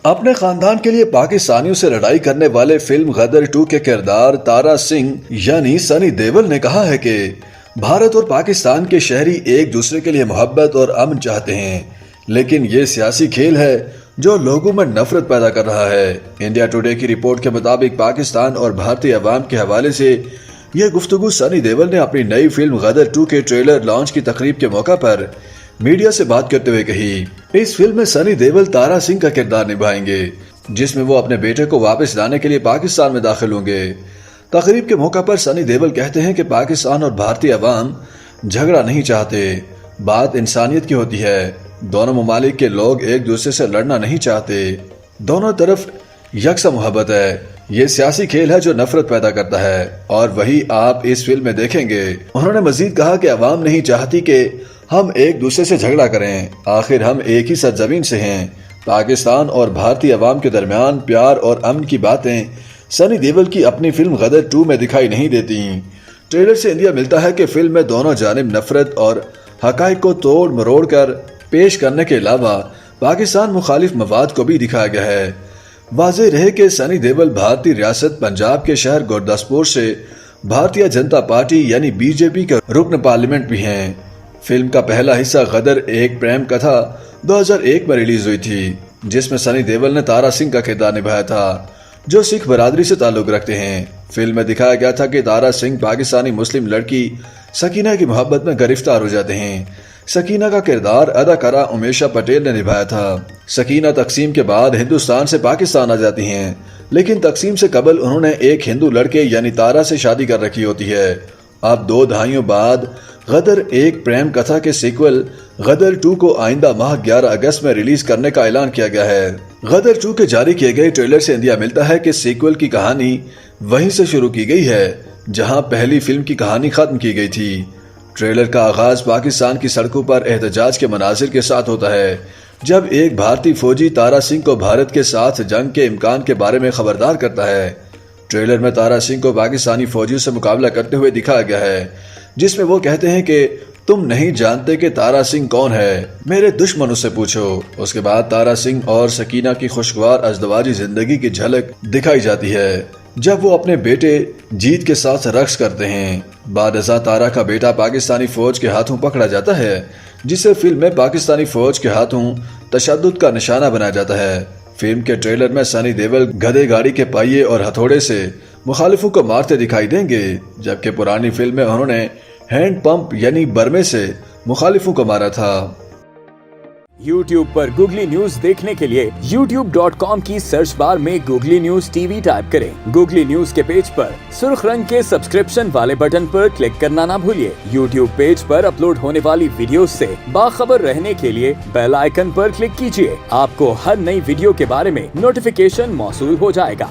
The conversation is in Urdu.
اپنے خاندان کے لیے پاکستانیوں سے لڑائی کرنے والے فلم غدر 2 کے کردار تارا سنگھ یعنی سنی دیول نے کہا ہے کہ بھارت اور پاکستان کے شہری ایک دوسرے کے لیے محبت اور امن چاہتے ہیں، لیکن یہ سیاسی کھیل ہے جو لوگوں میں نفرت پیدا کر رہا ہے۔ انڈیا ٹوڈے کی رپورٹ کے مطابق پاکستان اور بھارتی عوام کے حوالے سے یہ گفتگو سنی دیول نے اپنی نئی فلم غدر 2 کے ٹریلر لانچ کی تقریب کے موقع پر میڈیا سے بات کرتے ہوئے کہی۔ اس فلم میں سنی دیول تارا سنگھ کا کردار نبھائیں گے، جس میں وہ اپنے بیٹے کو واپس لانے کے لیے پاکستان میں داخل ہوں گے۔ تقریب کے موقع پر سنی دیول کہتے ہیں کہ پاکستان اور بھارتی عوام جھگڑا نہیں چاہتے، بات انسانیت کی ہوتی ہے۔ دونوں ممالک کے لوگ ایک دوسرے سے لڑنا نہیں چاہتے، دونوں طرف یکساں محبت ہے۔ یہ سیاسی کھیل ہے جو نفرت پیدا کرتا ہے، اور وہی آپ اس فلم میں دیکھیں گے۔ انہوں نے مزید کہا کہ عوام نہیں چاہتی کہ ہم ایک دوسرے سے جھگڑا کریں، آخر ہم ایک ہی سرزمین سے ہیں۔ پاکستان اور بھارتی عوام کے درمیان پیار اور امن کی باتیں سنی دیول کی اپنی فلم غدر 2 میں دکھائی نہیں دیتی۔ ٹریلر سے اندیا ملتا ہے کہ فلم میں دونوں جانب نفرت اور حقائق کو توڑ مروڑ کر پیش کرنے کے علاوہ پاکستان مخالف مواد کو بھی دکھایا گیا ہے۔ واضح رہے کہ سنی دیول بھارتی ریاست پنجاب کے شہر گورداسپور سے بھارتیہ جنتا پارٹی یعنی BJP کے رکن پارلیمنٹ بھی ہیں۔ فلم کا پہلا حصہ غدر ایک پریم کتھا 2001 میں ریلیز ہوئی تھی، جس میں سنی دیول نے تارا سنگھ کا کردار نبھایا تھا، جو سکھ برادری سے تعلق رکھتے ہیں۔ فلم میں دکھایا گیا تھا کہ تارا سنگھ پاکستانی مسلم لڑکی سکینہ کی محبت میں گرفتار ہو جاتے ہیں۔ سکینہ کا کردار اداکارہ امیشا پٹیل نے نبھایا تھا۔ سکینہ تقسیم کے بعد ہندوستان سے پاکستان آ جاتی ہیں، لیکن تقسیم سے قبل انہوں نے ایک ہندو لڑکے یعنی تارا سے شادی کر رکھی ہوتی ہے۔ اب 2 دہائیوں بعد غدر ایک پریم کتھا کے سیکول غدر 2 کو آئندہ ماہ 11 اگست میں ریلیز کرنے کا اعلان کیا گیا ہے۔ غدر 2 کے جاری کیے گئے ٹریلر سے اندیا ملتا ہے کہ سیکول کی کہانی وہیں سے شروع کی گئی ہے جہاں پہلی فلم کی کہانی ختم کی گئی تھی۔ ٹریلر کا آغاز پاکستان کی سڑکوں پر احتجاج کے مناظر کے ساتھ ہوتا ہے، جب ایک بھارتی فوجی تارا سنگھ کو بھارت کے ساتھ جنگ کے امکان کے بارے میں خبردار کرتا ہے۔ ٹریلر میں تارا سنگھ کو پاکستانی فوجیوں سے مقابلہ کرتے ہوئے دکھایا گیا ہے، جس میں وہ کہتے ہیں کہ تم نہیں جانتے کہ تارا سنگھ کون ہے، میرے دشمنوں سے پوچھو۔ اس کے بعد تارا سنگھ اور سکینہ کی خوشگوار ازدواجی زندگی کی جھلک دکھائی جاتی ہے جب وہ اپنے بیٹے جیت کے ساتھ رقص کرتے ہیں۔ بعد ازاں تارا کا بیٹا پاکستانی فوج کے ہاتھوں پکڑا جاتا ہے، جسے فلم میں پاکستانی فوج کے ہاتھوں تشدد کا نشانہ بنایا جاتا ہے۔ فلم کے ٹریلر میں سنی دیول گدھے گاڑی کے پہیے اور ہتھوڑے سے مخالفوں کو مارتے دکھائی دیں گے، جبکہ پرانی فلم میں انہوں نے ہینڈ پمپ یعنی برمے سے مخالفوں کو مارا تھا۔ YouTube پر گوگلی نیوز دیکھنے کے لیے youtube.com کی سرچ بار میں گوگلی نیوز TV ٹائپ کریں۔ گوگلی نیوز کے پیج پر سرخ رنگ کے سبسکرپشن والے بٹن پر کلک کرنا نہ بھولیے۔ YouTube پیج پر اپلوڈ ہونے والی ویڈیوز سے باخبر رہنے کے لیے بیل آئیکن پر کلک کیجیے۔ آپ کو ہر نئی ویڈیو کے بارے میں نوٹیفیکیشن موصول ہو جائے گا۔